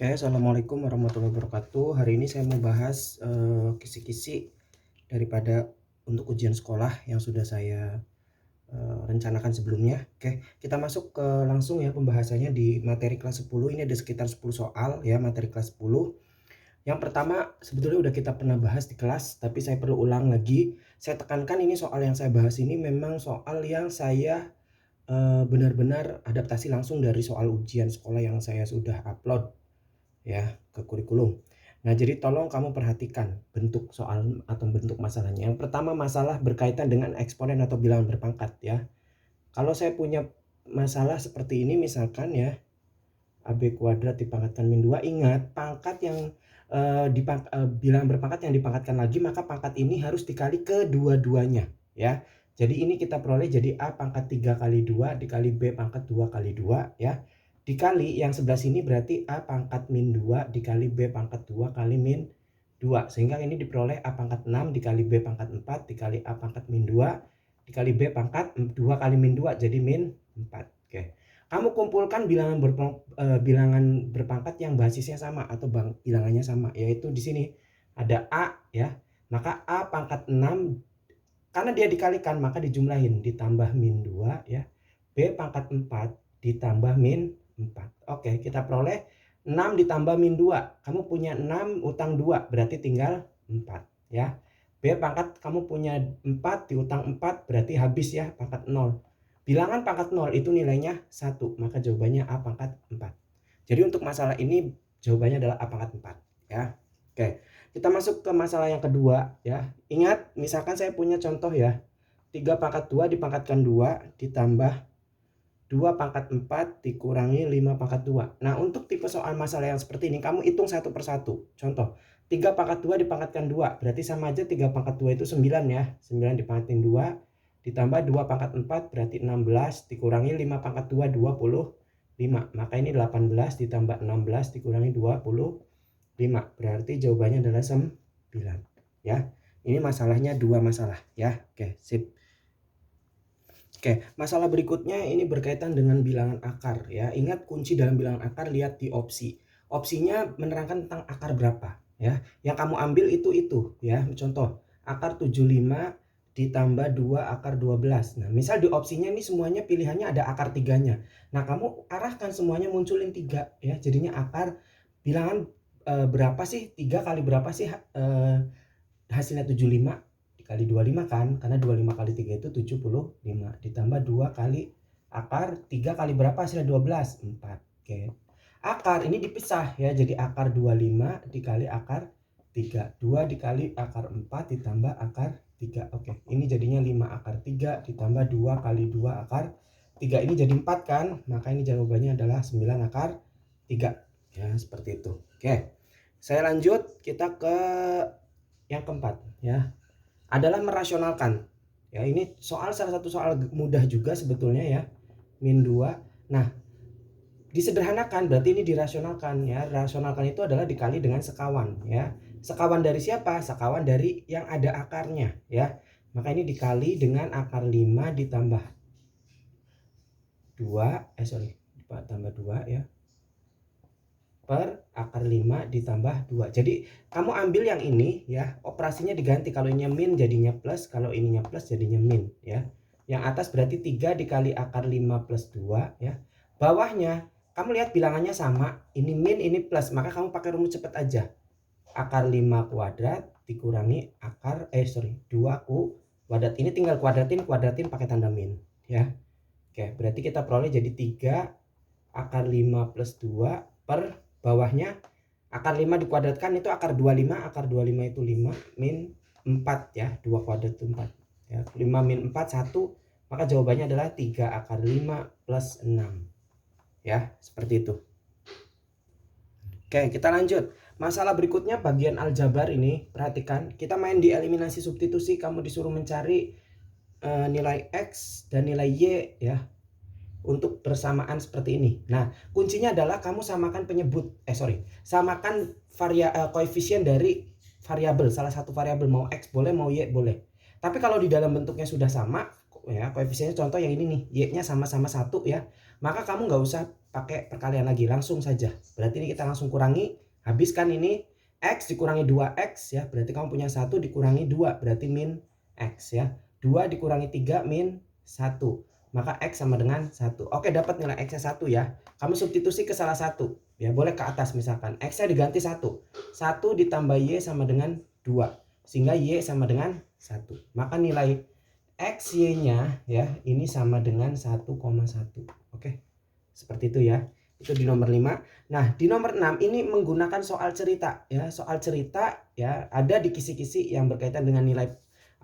Oke, assalamualaikum warahmatullahi wabarakatuh. Hari ini saya mau bahas kisi-kisi daripada untuk ujian sekolah yang sudah saya rencanakan sebelumnya. Oke, kita masuk ke langsung ya pembahasannya di materi kelas 10. Ini ada sekitar 10 soal ya, materi kelas 10. Yang pertama sebetulnya udah kita pernah bahas di kelas, tapi saya perlu ulang lagi. Saya tekankan ini soal yang saya bahas ini memang soal yang saya benar-benar adaptasi langsung dari soal ujian sekolah yang saya sudah upload ya ke kurikulum. Nah, jadi tolong kamu perhatikan bentuk soal atau bentuk masalahnya. Yang pertama, masalah berkaitan dengan eksponen atau bilangan berpangkat ya. Kalau saya punya masalah seperti ini misalkan ya, AB kuadrat dipangkatkan min 2, ingat pangkat yang bilangan berpangkat yang dipangkatkan lagi, maka pangkat ini harus dikali kedua-duanya ya. Jadi ini kita peroleh jadi A pangkat 3 kali 2 dikali B pangkat 2 kali 2 ya. Dikali yang sebelah sini berarti A pangkat min 2 dikali B pangkat 2 kali min 2. Sehingga ini diperoleh A pangkat 6 dikali B pangkat 4 dikali A pangkat min 2 dikali B pangkat 2 kali min 2 jadi min 4. Oke. Kamu kumpulkan bilangan berpangkat yang basisnya sama atau bilangannya sama, yaitu di sini ada A ya. Maka A pangkat 6 karena dia dikalikan maka dijumlahin ditambah min 2 ya. B pangkat 4 ditambah min 4. Oke, kita peroleh 6 ditambah min 2. Kamu punya 6 utang 2 berarti tinggal 4 ya. B pangkat kamu punya 4 diutang 4 berarti habis ya pangkat 0. Bilangan pangkat 0 itu nilainya 1, maka jawabannya A pangkat 4. Jadi untuk masalah ini jawabannya adalah A pangkat 4 ya. Oke, kita masuk ke masalah yang kedua ya. Ingat, misalkan saya punya contoh ya. 3 pangkat 2 dipangkatkan 2 ditambah 2 pangkat 4 dikurangi 5 pangkat 2. Nah, untuk tipe soal masalah yang seperti ini kamu hitung satu persatu. Contoh, 3 pangkat 2 dipangkatkan 2, berarti sama aja 3 pangkat 2 itu 9 ya. 9 dipangkatin 2 ditambah 2 pangkat 4 berarti 16 dikurangi 5 pangkat 2 25. Maka ini 18 ditambah 16 dikurangi 25. Berarti jawabannya adalah 9 ya. Ini masalahnya 2 masalah ya. Oke, sip. Oke, masalah berikutnya ini berkaitan dengan bilangan akar ya. Ingat kunci dalam bilangan akar lihat di opsi. Opsinya menerangkan tentang akar berapa ya. Yang kamu ambil itu ya. Contoh, akar 75 ditambah 2 akar 12. Nah, misal di opsinya ini semuanya pilihannya ada akar 3-nya. Nah, kamu arahkan semuanya munculin 3 ya. Jadinya akar bilangan berapa sih? 3 kali berapa sih hasilnya 75 dikali 25 kan? Karena 25 kali 3 itu 75. Ditambah 2 kali akar 3 kali berapa hasilnya 12? 4. Oke. Akar ini dipisah ya. Jadi akar 25 dikali akar 3. 2 dikali akar 4 ditambah akar 3. Oke, ini jadinya 5 akar 3 ditambah 2 kali 2 akar 3. Ini jadi 4 kan? Maka ini jawabannya adalah 9 akar 3. Ya, seperti itu. Oke. Saya lanjut, kita ke yang keempat ya. Adalah merasionalkan. Ya, ini salah satu soal mudah juga sebetulnya ya. Min 2. Nah, disederhanakan berarti ini dirasionalkan ya. Rasionalkan itu adalah dikali dengan sekawan ya. Sekawan dari siapa? Sekawan dari yang ada akarnya ya. Maka ini dikali dengan akar 5 ditambah 2 tambah 2 ya, per akar 5 ditambah 2. Jadi kamu ambil yang ini ya, operasinya diganti. Kalau ininya min jadinya plus, kalau ininya plus jadinya min ya. Yang atas berarti 3 dikali akar 5 plus 2 ya. Bawahnya kamu lihat bilangannya sama, ini min ini plus, maka kamu pakai rumus cepat aja. Akar 5 kuadrat dikurangi akar 2 kuadrat. Ini tinggal kuadratin pakai tanda min ya. Oke, berarti kita peroleh jadi 3 akar 5 plus 2 per bawahnya akar 5 dikuadratkan itu akar 25. Akar 25 itu 5 min 4 ya. 2 kuadrat itu 4 ya. 5 min 4 1. Maka jawabannya adalah 3 akar 5 plus 6 ya. Seperti itu. Oke, kita lanjut. Masalah berikutnya bagian aljabar ini. Perhatikan, kita main di eliminasi substitusi. Kamu disuruh mencari nilai X dan nilai Y ya, untuk persamaan seperti ini. Nah, kuncinya adalah kamu samakan samakan koefisien dari variabel, salah satu variabel, mau X boleh, mau Y boleh. Tapi kalau di dalam bentuknya sudah sama ya, koefisiennya contoh yang ini nih, Y-nya sama-sama 1 ya, maka kamu nggak usah pakai perkalian lagi, langsung saja. Berarti ini kita langsung kurangi, habiskan ini X dikurangi 2X ya, berarti kamu punya 1 dikurangi 2, berarti min X ya. 2 dikurangi 3 min 1, maka X sama dengan 1. Oke, dapat nilai X-nya 1 ya. Kamu substitusi ke salah satu ya, boleh ke atas misalkan. X-nya diganti 1. 1 ditambah Y sama dengan 2, sehingga Y sama dengan 1. Maka nilai XY-nya ya, ini sama dengan 1,1. Oke, seperti itu ya. Itu di nomor 5. Nah, di nomor 6 ini menggunakan soal cerita ya. Soal cerita ya, ada di kisi-kisi yang berkaitan dengan nilai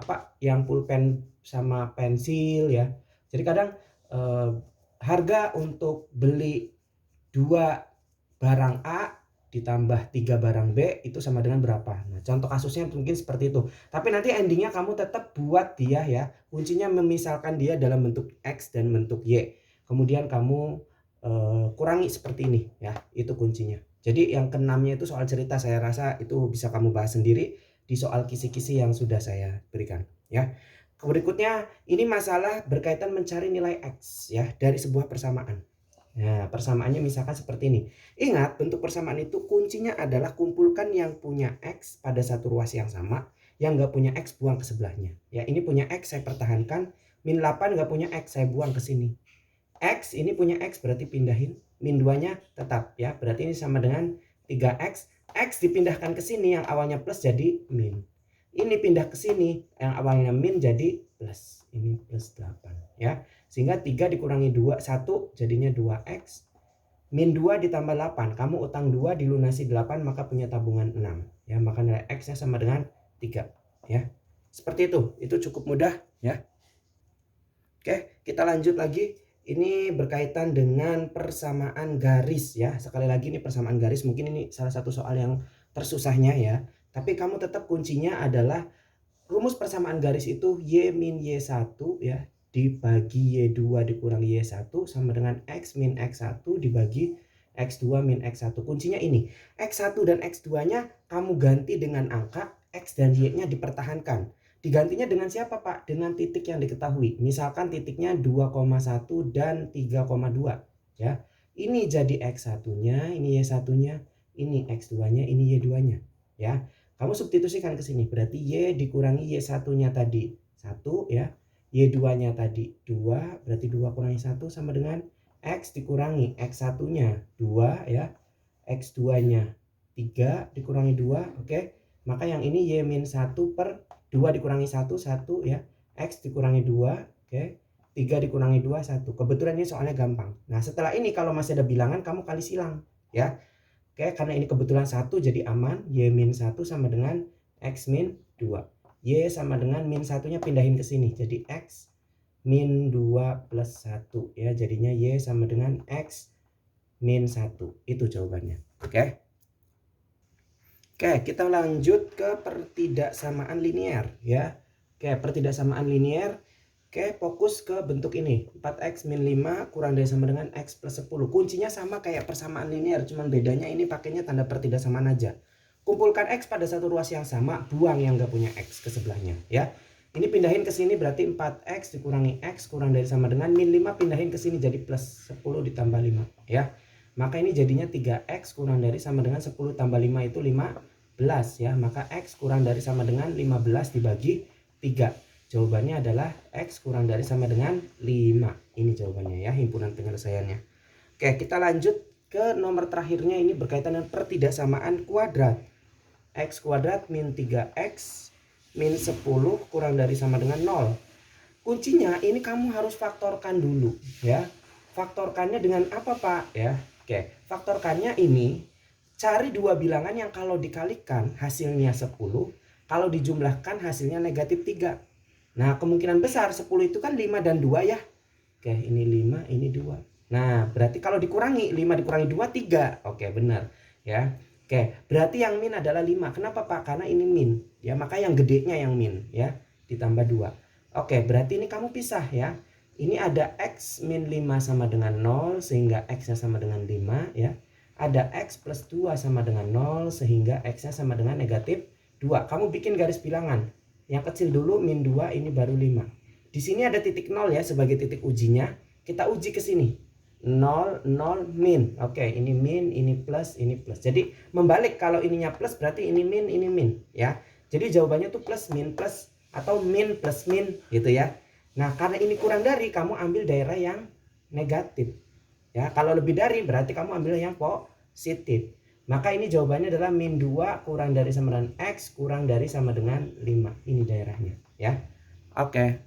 apa yang pulpen sama pensil ya. Jadi kadang harga untuk beli 2 barang A ditambah 3 barang B itu sama dengan berapa. Nah, contoh kasusnya mungkin seperti itu. Tapi nanti endingnya kamu tetap buat dia ya. Kuncinya memisalkan dia dalam bentuk X dan bentuk Y. Kemudian kamu kurangi seperti ini ya, itu kuncinya. Jadi yang keenamnya itu soal cerita, saya rasa itu bisa kamu bahas sendiri di soal kisi-kisi yang sudah saya berikan ya. Berikutnya ini masalah berkaitan mencari nilai X ya dari sebuah persamaan. Nah, persamaannya misalkan seperti ini. Ingat, bentuk persamaan itu kuncinya adalah kumpulkan yang punya X pada satu ruas yang sama, yang nggak punya X buang ke sebelahnya. Ya, ini punya X saya pertahankan, min 8 nggak punya X saya buang ke sini. X ini punya X berarti pindahin, min 2-nya tetap ya, berarti ini sama dengan 3X. X dipindahkan ke sini yang awalnya plus jadi min. Ini pindah ke sini yang awalnya min jadi plus. Ini plus 8 ya. Sehingga 3 dikurangi 2, 1 jadinya 2X. Min 2 ditambah 8, kamu utang 2 dilunasi 8 maka punya tabungan 6 ya, maka nilai X-nya sama dengan 3 ya. Seperti itu cukup mudah ya. Oke, kita lanjut lagi. Ini berkaitan dengan persamaan garis ya. Sekali lagi ini persamaan garis, mungkin ini salah satu soal yang tersusahnya ya. Tapi kamu tetap kuncinya adalah rumus persamaan garis itu Y min Y1 ya dibagi Y2 dikurangi Y1 sama dengan X min X1 dibagi X2 min X1. Kuncinya ini, X1 dan X2-nya kamu ganti dengan angka, X dan Y-nya dipertahankan. Digantinya dengan siapa Pak? Dengan titik yang diketahui. Misalkan titiknya 2,1 dan 3,2 ya. Ini jadi X1-nya, ini Y1-nya, ini X2-nya, ini Y2-nya ya. Kamu substitusikan ke sini, berarti Y dikurangi Y1-nya tadi 1 ya. Y2-nya tadi 2, berarti 2 kurangi 1 sama dengan X dikurangi X1-nya 2 ya. X2-nya 3 dikurangi 2, oke. Maka yang ini Y min 1 per 2 dikurangi 1, 1 ya. X dikurangi 2, oke. 3 dikurangi 2, 1. Kebetulan ini soalnya gampang. Nah, setelah ini kalau masih ada bilangan kamu kali silang ya. Oke, karena ini kebetulan 1 jadi aman. Y min 1 sama dengan X min 2. Y sama dengan min 1-nya pindahin ke sini. Jadi X min 2 plus 1 ya. Jadinya Y sama dengan X min 1. Itu jawabannya. Oke. Oke, kita lanjut ke pertidaksamaan linear ya. Oke, pertidaksamaan linear. Oke, fokus ke bentuk ini. 4X min 5 kurang dari sama dengan X plus 10. Kuncinya sama kayak persamaan linear, cuman bedanya ini pakainya tanda pertidaksamaan aja. Kumpulkan X pada satu ruas yang sama, buang yang nggak punya X ke sebelahnya ya. Ini pindahin ke sini berarti 4X dikurangi X kurang dari sama dengan min 5 pindahin ke sini jadi plus 10 ditambah 5 ya. Maka ini jadinya 3X kurang dari sama dengan 10 tambah 5 itu 15 ya. Maka X kurang dari sama dengan 15 dibagi 3. Jawabannya adalah X kurang dari sama dengan 5. Ini jawabannya ya, himpunan penyelesaiannya. Oke, kita lanjut ke nomor terakhirnya, ini berkaitan dengan pertidaksamaan kuadrat. X kuadrat min 3X min 10 kurang dari sama dengan 0. Kuncinya ini kamu harus faktorkan dulu ya. Faktorkannya dengan apa Pak ya? Oke, faktorkannya ini cari dua bilangan yang kalau dikalikan hasilnya 10, kalau dijumlahkan hasilnya negatif 3. Nah, kemungkinan besar 10 itu kan 5 dan 2 ya. Oke, ini 5, ini 2. Nah, berarti kalau dikurangi 5 dikurangi 2 3. Oke, benar ya. Oke, berarti yang min adalah 5. Kenapa Pak? Karena ini min ya, maka yang gedenya yang min ya, ditambah 2. Oke, berarti ini kamu pisah ya. Ini ada X min 5 sama dengan 0 sehingga X-nya sama dengan 5 ya. Ada X plus 2 sama dengan 0 sehingga X-nya sama dengan negatif 2. Kamu bikin garis bilangan. Yang kecil dulu min 2, ini baru 5. Di sini ada titik 0 ya sebagai titik ujinya. Kita uji ke sini. 0, 0, min. Oke, ini min, ini plus, ini plus. Jadi membalik, kalau ininya plus berarti ini min, ya. Jadi jawabannya tuh plus atau min plus min gitu ya. Nah, karena ini kurang dari, kamu ambil daerah yang negatif. Ya, kalau lebih dari berarti kamu ambil yang positif. Maka ini jawabannya adalah min 2 kurang dari sama dengan X kurang dari sama dengan 5. Ini daerahnya, ya. Oke.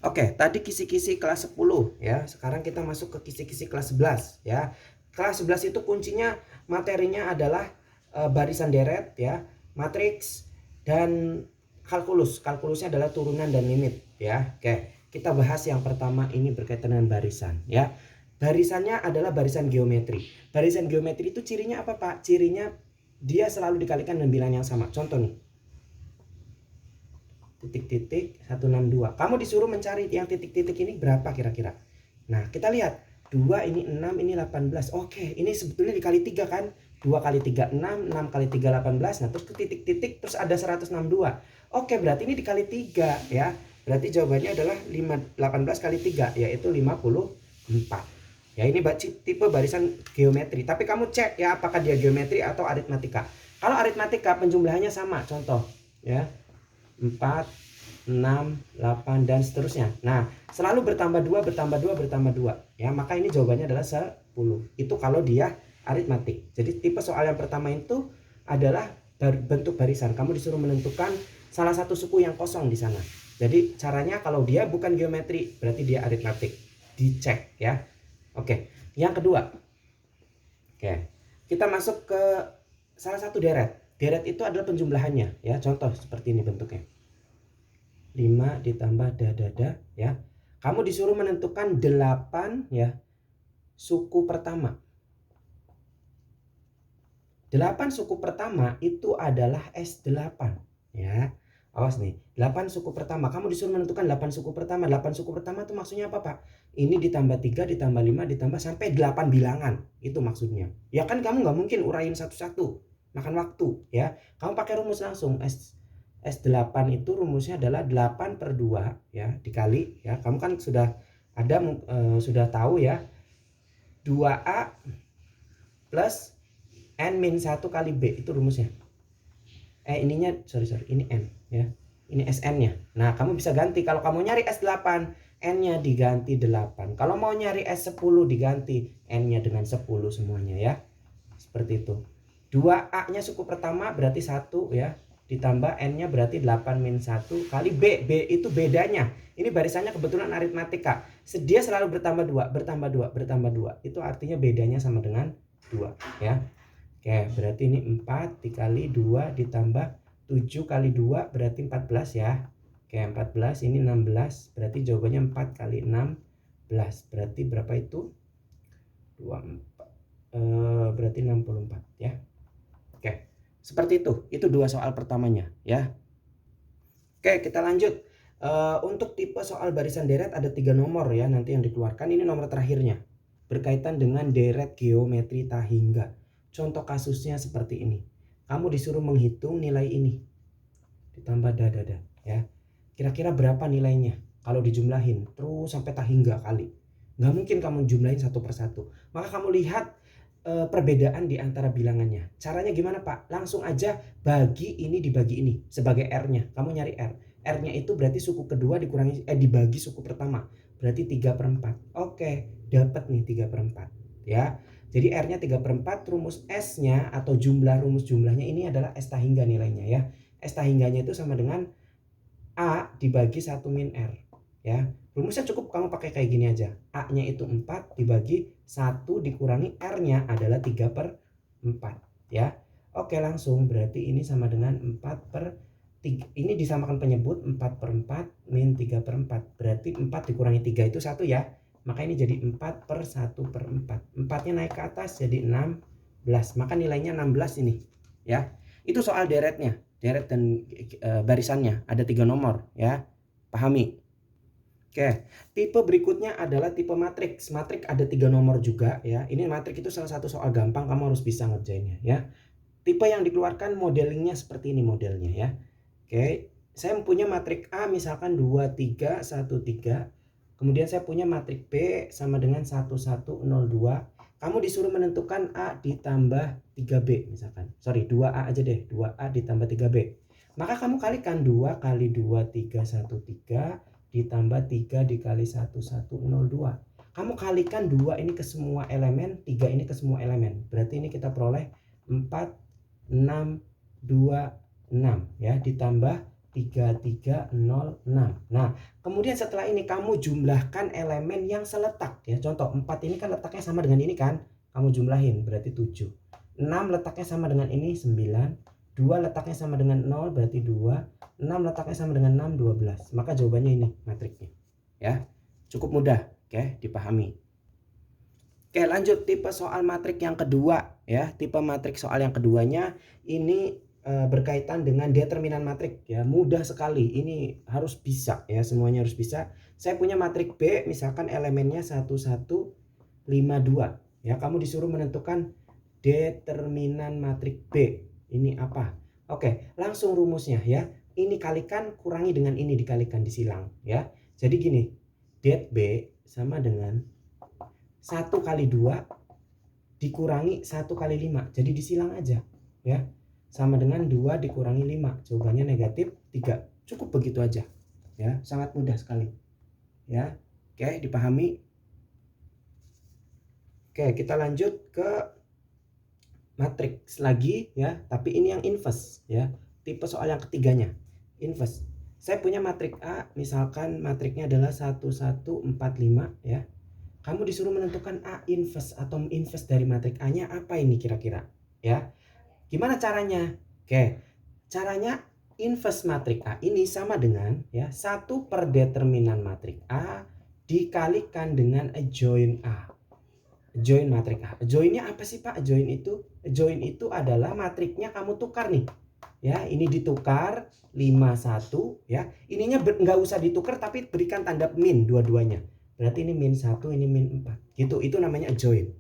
Oke, tadi kisi-kisi kelas 10 ya. Sekarang kita masuk ke kisi-kisi kelas 11 ya. Kelas 11 itu kuncinya materinya adalah barisan deret ya, matriks dan kalkulus. Kalkulusnya adalah turunan dan limit ya. Oke, kita bahas yang pertama ini berkaitan dengan barisan ya. Barisannya adalah barisan geometri. Barisan geometri itu cirinya apa, Pak? Cirinya dia selalu dikalikan dengan bilangan yang sama. Contoh nih, titik-titik 162. Kamu disuruh mencari yang titik-titik ini berapa kira-kira. Nah, kita lihat 2 ini 6, ini 18. Oke, ini sebetulnya dikali 3 kan. 2 kali 3 6, 6 kali 3 18. Nah, terus ke titik-titik terus ada 162. Oke, berarti ini dikali 3 ya. Berarti jawabannya adalah 18 kali 3 yaitu 54. Ya, ini tipe barisan geometri. Tapi kamu cek ya apakah dia geometri atau aritmatika. Kalau aritmatika penjumlahannya sama, contoh ya. 4, 6, 8 dan seterusnya. Nah, selalu bertambah 2, bertambah 2, bertambah 2. Ya, maka ini jawabannya adalah 10. Itu kalau dia aritmatik. Jadi tipe soal yang pertama itu adalah bentuk barisan. Kamu disuruh menentukan salah satu suku yang kosong di sana. Jadi caranya kalau dia bukan geometri, berarti dia aritmatik. Dicek ya. Oke, yang kedua. Oke. Kita masuk ke salah satu deret. Deret itu adalah penjumlahannya ya. Contoh seperti ini bentuknya. 5 ditambah dadada ya. Kamu disuruh menentukan 8 ya suku pertama. 8 suku pertama itu adalah S8 ya. Awas nih, 8 suku pertama. Kamu disuruh menentukan 8 suku pertama. 8 suku pertama itu maksudnya apa, Pak? Ini ditambah 3 ditambah 5 ditambah sampai 8 bilangan. Itu maksudnya. Ya kan kamu nggak mungkin urain satu-satu. Makan waktu ya. Kamu pakai rumus langsung. S8 itu rumusnya adalah 8 per 2 ya dikali ya. Kamu kan sudah ada sudah tahu ya. 2A plus N min 1 kali B itu rumusnya. Ininya sorry ini N ya. Ini SN-nya. Nah, kamu bisa ganti. Kalau kamu nyari S8, N-nya diganti 8. Kalau mau nyari S10 diganti N-nya dengan 10 semuanya ya. Seperti itu. 2A-nya suku pertama berarti 1 ya. Ditambah N-nya berarti 8 min 1 kali B. B itu bedanya. Ini barisannya kebetulan aritmatika. Dia selalu bertambah 2, bertambah 2, bertambah 2. Itu artinya bedanya sama dengan 2 ya. Oke, berarti ini 4 dikali 2 ditambah 7 kali 2 berarti 14 ya. Oke, 14 ini 16. Berarti jawabannya 4 kali 16. Berarti berapa itu? 24. Berarti 64 ya. Oke, seperti itu. Itu dua soal pertamanya ya. Oke, kita lanjut. Untuk tipe soal barisan deret ada 3 nomor ya nanti yang dikeluarkan. Ini nomor terakhirnya. Berkaitan dengan deret geometri tahingga. Contoh kasusnya seperti ini. Kamu disuruh menghitung nilai ini ditambah dadada ya. Kira-kira berapa nilainya kalau dijumlahin terus sampai tahingga kali. Nggak mungkin kamu jumlahin satu persatu. Maka kamu lihat perbedaan di antara bilangannya. Caranya gimana, Pak? Langsung aja bagi ini dibagi ini sebagai R-nya. Kamu nyari R. R-nya itu berarti suku kedua dikurangi dibagi suku pertama. Berarti 3/4. Oke, dapat nih 3/4 ya. Jadi R-nya 3/4, rumus S-nya atau jumlah rumus jumlahnya ini adalah S tahingga nilainya ya. S tahingganya itu sama dengan A dibagi 1 min R ya. Rumusnya cukup kamu pakai kayak gini aja. A-nya itu 4 dibagi 1 dikurangi R-nya adalah 3/4 ya. Oke, langsung berarti ini sama dengan 4/3. Ini disamakan penyebut 4/4 min 3/4. Berarti 4 dikurangi 3 itu 1 ya. Maka ini jadi 4/1/4. 4-nya naik ke atas jadi 16. Maka nilainya 16 ini ya. Itu soal deretnya. Deret dan barisannya ada 3 nomor ya. Pahami. Oke, tipe berikutnya adalah tipe matriks. Matriks ada 3 nomor juga ya. Ini matriks itu salah satu soal gampang, kamu harus bisa ngerjainnya ya. Tipe yang dikeluarkan modelingnya seperti ini modelnya ya. Oke, saya mempunyai matriks A misalkan 2 3 1 3 Kemudian saya punya matrik B sama dengan 1102. Kamu disuruh menentukan A ditambah 3B misalkan. Sorry, 2A aja deh. 2A ditambah 3B. Maka kamu kalikan 2 kali 2, 313 ditambah 3 dikali 1102. Kamu kalikan 2 ini ke semua elemen, 3 ini ke semua elemen. Berarti ini kita peroleh 4, 6, 2, 6 ya, ditambah 3306. Nah, kemudian setelah ini kamu jumlahkan elemen yang seletak ya. Contoh 4 ini kan letaknya sama dengan ini kan. Kamu jumlahin berarti 7. 6 letaknya sama dengan ini 9. 2 letaknya sama dengan 0 berarti 2. 6 letaknya sama dengan 6 12. Maka jawabannya ini matriknya. Ya. Cukup mudah, oke, dipahami. Oke, lanjut tipe soal matrik yang kedua ya. Tipe matrik soal yang keduanya ini berkaitan dengan determinan matrik ya. Mudah sekali, ini harus bisa ya, semuanya harus bisa. Saya punya matrik B, misalkan elemennya 1152 ya. Kamu disuruh menentukan determinan matrik B ini apa. Oke, langsung rumusnya ya. Ini kalikan kurangi dengan ini dikalikan disilang ya. Jadi gini, det B sama dengan 1 kali 2 dikurangi 1 kali 5. Jadi disilang aja ya. Sama dengan 2 dikurangi 5. Jawabannya negatif 3. Cukup begitu aja. Ya, sangat mudah sekali. Ya. Oke, dipahami? Oke, kita lanjut ke matriks lagi ya, tapi ini yang inverse ya. Tipe soal yang ketiganya, inverse. Saya punya matrik A, misalkan matriknya adalah 1145 ya. Kamu disuruh menentukan A inverse atau inverse dari matrik A-nya apa ini kira-kira ya. Gimana caranya? Oke, caranya inverse matrik A ini sama dengan ya 1 per determinan matrik A dikalikan dengan adjoint A. Adjoint matrik A. Adjointnya apa sih Pak? Adjoint itu adalah matriknya kamu tukar nih. Ya, ini ditukar 51 ya. Ininya nggak usah ditukar tapi berikan tanda min dua-duanya. Berarti ini min 1, ini min 4. Gitu, itu namanya adjoint.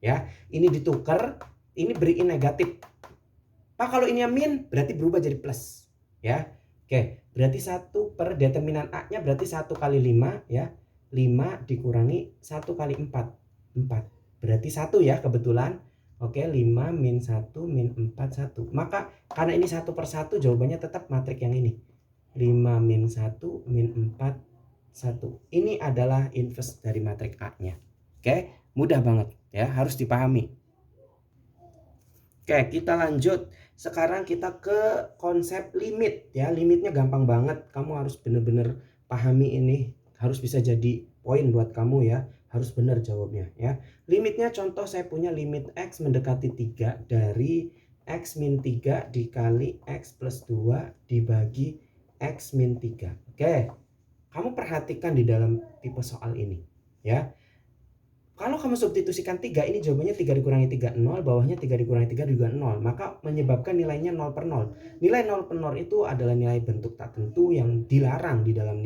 Ya, ini ditukar, ini beriin negatif. Pak, kalau ini min berarti berubah jadi plus ya. Oke, berarti 1 per determinan A-nya berarti 1 kali 5 ya. 5 dikurangi 1 kali 4. 4. Berarti 1 ya kebetulan. Oke, 5 min 1 min 4 1. Maka karena ini 1 per 1 jawabannya tetap matrik yang ini. 5 min 1 min 4 1. Ini adalah inverse dari matrik A-nya. Oke, mudah banget ya, harus dipahami. Oke, kita lanjut. Sekarang kita ke konsep limit ya. Limitnya gampang banget. Kamu harus benar-benar pahami ini. Harus bisa jadi poin buat kamu ya. Harus benar jawabnya ya. Limitnya contoh saya punya limit X mendekati 3 dari X min 3 dikali X plus 2 dibagi X min 3. Oke. Kamu perhatikan di dalam tipe soal ini ya. Kalau kamu substitusikan 3, ini jawabannya 3 dikurangi 3, 0. Bawahnya 3 dikurangi 3 juga 0. Maka menyebabkan nilainya 0 per 0. Nilai 0 per 0 itu adalah nilai bentuk tak tentu yang dilarang di dalam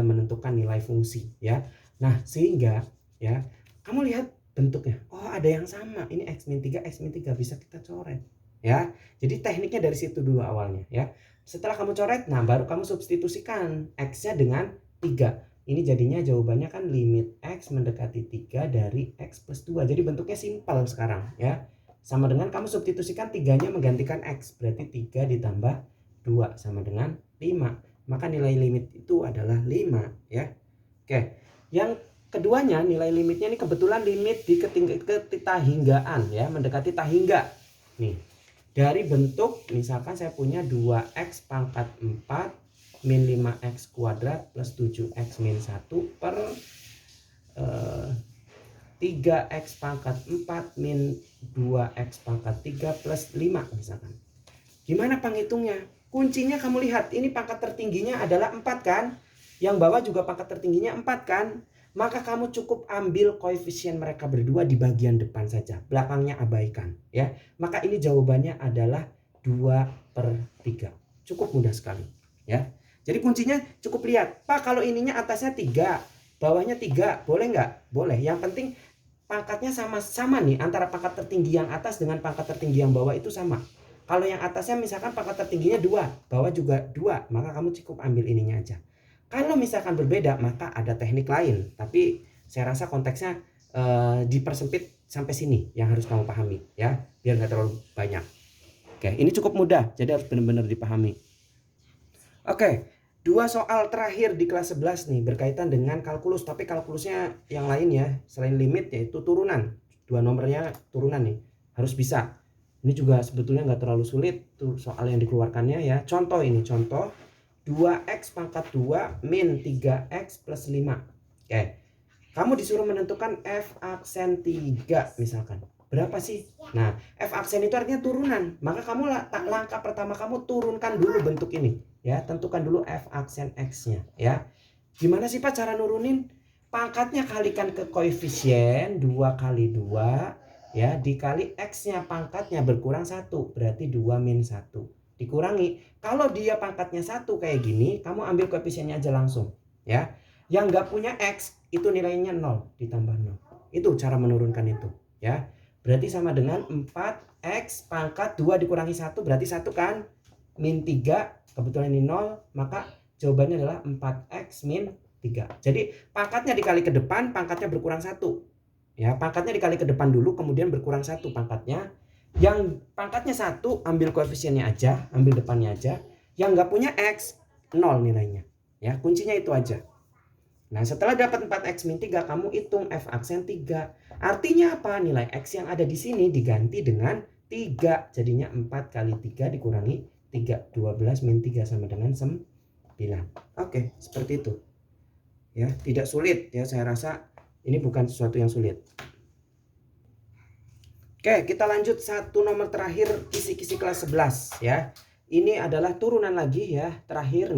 menentukan nilai fungsi ya. Nah, sehingga ya, kamu lihat bentuknya. Oh, ada yang sama. Ini X min 3, X min 3 bisa kita coret ya. Jadi tekniknya dari situ dulu awalnya ya. Setelah kamu coret, nah baru kamu substitusikan X-nya dengan 3. Ini jadinya jawabannya kan limit X mendekati 3 dari X plus 2. Jadi bentuknya simpel sekarang ya. Sama dengan kamu substitusikan 3-nya menggantikan X. Berarti 3 ditambah 2 sama dengan 5. Maka nilai limit itu adalah 5 ya. Oke. Yang keduanya nilai limitnya ini kebetulan limit di ketahinggaan ya. Mendekati tahingga. Nih. Dari bentuk misalkan saya punya 2X pangkat 4 min 5x kuadrat plus 7x min 1 per 3x pangkat 4 min 2x pangkat 3 plus 5 misalkan. Gimana penghitungnya? Kuncinya kamu lihat, ini pangkat tertingginya adalah 4 kan? Yang bawah juga pangkat tertingginya 4 kan? Maka kamu cukup ambil koefisien mereka berdua di bagian depan saja. Belakangnya abaikan ya. Maka ini jawabannya adalah 2 per 3. Cukup mudah sekali ya. Jadi kuncinya cukup lihat, Pak kalau ininya atasnya 3, bawahnya 3, boleh nggak? Boleh, yang penting pangkatnya sama-sama nih, antara pangkat tertinggi yang atas dengan pangkat tertinggi yang bawah itu sama. Kalau yang atasnya misalkan pangkat tertingginya 2, bawah juga 2, maka kamu cukup ambil ininya aja. Kalau misalkan berbeda, maka ada teknik lain. Tapi saya rasa konteksnya dipersempit sampai sini yang harus kamu pahami ya, biar nggak terlalu banyak. Oke, ini cukup mudah, jadi harus benar-benar dipahami. Oke, 2 soal terakhir di kelas 11 nih berkaitan dengan kalkulus, tapi kalkulusnya yang lain ya, selain limit yaitu turunan. 2 nomornya turunan nih, harus bisa. Ini juga sebetulnya nggak terlalu sulit tuh soal yang dikeluarkannya ya. Contoh ini, contoh 2x pangkat 2 min 3x plus 5. Oke, kamu disuruh menentukan f aksen 3 misalkan. Berapa sih? Nah, f aksen itu artinya turunan. Maka kamu langkah pertama kamu turunkan dulu bentuk ini. Ya, tentukan dulu f aksen x-nya ya. Gimana sih Pak cara nurunin? Pangkatnya kalikan ke koefisien 2 kali 2 ya, dikali x-nya pangkatnya berkurang 1, berarti 2 min 1. Dikurangi. Kalau dia pangkatnya 1 kayak gini, kamu ambil koefisiennya aja langsung ya. Yang nggak punya x itu nilainya 0 ditambah 0. Itu cara menurunkan itu ya. Berarti sama dengan 4x pangkat 2 dikurangi 1 berarti 1 kan? Min 3, kebetulan ini 0, maka jawabannya adalah 4x min 3. Jadi pangkatnya dikali ke depan, pangkatnya berkurang 1. Ya, pangkatnya dikali ke depan dulu, kemudian berkurang 1 pangkatnya. Yang pangkatnya 1, ambil koefisiennya aja, ambil depannya aja. Yang nggak punya x, 0 nilainya. Ya, kuncinya itu aja. Nah, setelah dapat 4x min 3, kamu hitung f aksen 3. Artinya apa? Nilai x yang ada di sini diganti dengan 3. Jadinya 4 kali 3 dikurangi 3. 12 min 3 sama dengan 9. Oke, seperti itu. Ya, tidak sulit ya, saya rasa ini bukan sesuatu yang sulit. Oke, kita lanjut satu nomor terakhir kisi-kisi kelas 11 ya. Ini adalah turunan lagi ya, terakhir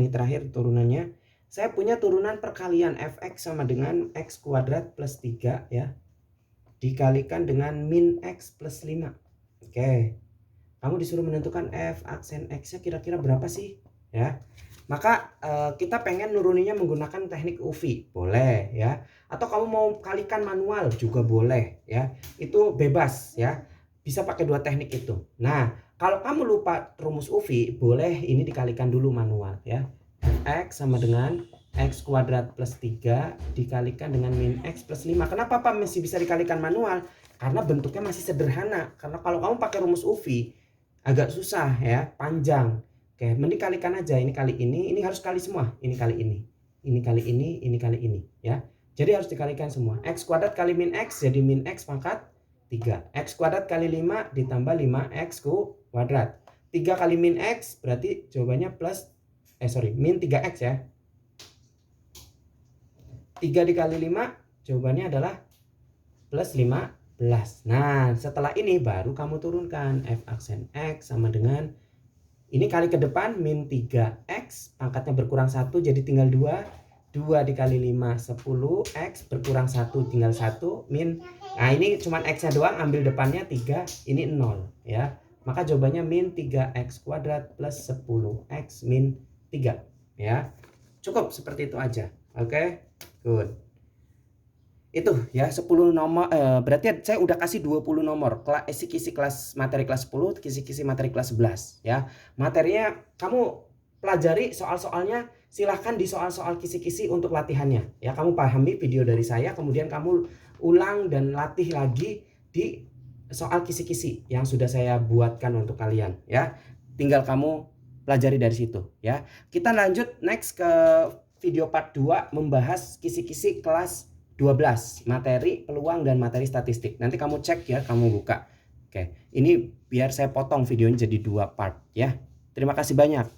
turunannya. Saya punya turunan perkalian fx sama dengan x kuadrat plus 3 ya, dikalikan dengan min x plus 5. Oke, kamu disuruh menentukan f aksen x-nya kira-kira berapa sih ya. Maka kita pengen nuruninya menggunakan teknik UV, boleh ya. Atau kamu mau kalikan manual juga boleh ya. Itu bebas ya. Bisa pakai 2 teknik itu. Nah, kalau kamu lupa rumus UV, boleh ini dikalikan dulu manual ya. X sama dengan x kuadrat plus 3 dikalikan dengan min x plus 5. Kenapa Pak masih bisa dikalikan manual? Karena bentuknya masih sederhana. Karena kalau kamu pakai rumus UV agak susah ya, panjang. Oke, mending kalikan aja, ini kali ini harus kali semua, ini kali ini kali ini kali ini ya. Jadi harus dikalikan semua. X kuadrat kali min x jadi min x pangkat 3. X kuadrat kali 5 ditambah 5x kuadrat. 3 kali min x berarti jawabannya plus min 3x ya. 3 dikali 5 jawabannya adalah plus 15. Nah, setelah ini baru kamu turunkan f aksen x sama dengan ini kali ke depan min 3x, pangkatnya berkurang 1 jadi tinggal 2. 2 dikali 5 10, x berkurang 1 tinggal 1 min. Nah, ini cuma x-nya doang, ambil depannya 3, ini 0 ya. Maka jawabannya min 3x kuadrat plus 10x min 3 ya. Cukup seperti itu aja. Oke. Good. Itu ya 10 nomor, berarti saya udah kasih 20 nomor kisi-kisi kelas materi kelas 10, kisi-kisi materi kelas 11 ya. Materinya kamu pelajari soal-soalnya, silahkan di soal-soal kisi-kisi untuk latihannya ya. Kamu pahami video dari saya, kemudian kamu ulang dan latih lagi di soal kisi-kisi yang sudah saya buatkan untuk kalian ya. Tinggal kamu pelajari dari situ ya. Kita lanjut next ke video part 2 membahas kisi-kisi kelas 12 materi peluang dan materi statistik. Nanti kamu cek ya, kamu buka. Oke, ini biar saya potong videonya jadi 2 part ya. Terima kasih banyak.